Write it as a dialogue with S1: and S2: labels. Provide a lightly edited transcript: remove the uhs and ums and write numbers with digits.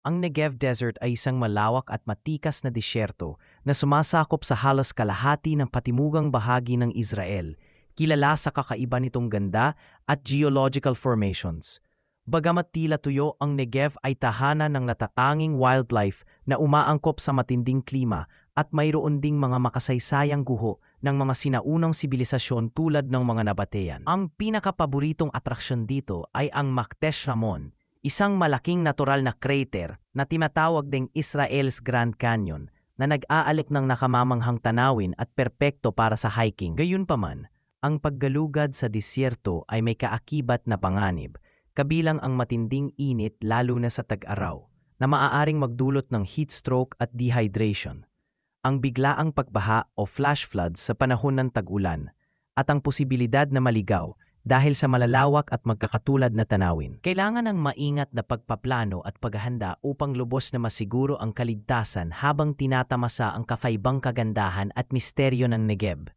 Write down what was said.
S1: Ang Negev Desert ay isang malawak at matikas na disyerto na sumasakop sa halos kalahati ng patimugang bahagi ng Israel, kilala sa kakaiba nitong ganda at geological formations. Bagamat tila tuyo, ang Negev ay tahanan ng natatanging wildlife na umaangkop sa matinding klima at mayroon ding mga makasaysayang guho ng mga sinaunang sibilisasyon tulad ng mga Nabatean. Ang pinakapaboritong atraksyon dito ay ang Maktesh Ramon, isang malaking natural na crater na tinatawag ding Israel's Grand Canyon na nag-aalok ng nakamamanghang tanawin at perpekto para sa hiking. Gayunpaman, ang paggalugad sa disyerto ay may kaakibat na panganib, kabilang ang matinding init lalo na sa tag-araw, na maaaring magdulot ng heat stroke at dehydration, ang biglaang pagbaha o flash floods sa panahon ng tag-ulan, at ang posibilidad na maligaw dahil sa malalawak at magkakatulad na tanawin. Kailangan ng maingat na pagpaplano at paghahanda upang lubos na masiguro ang kaligtasan habang tinatamasa ang kakaibang kagandahan at misteryo ng Negev.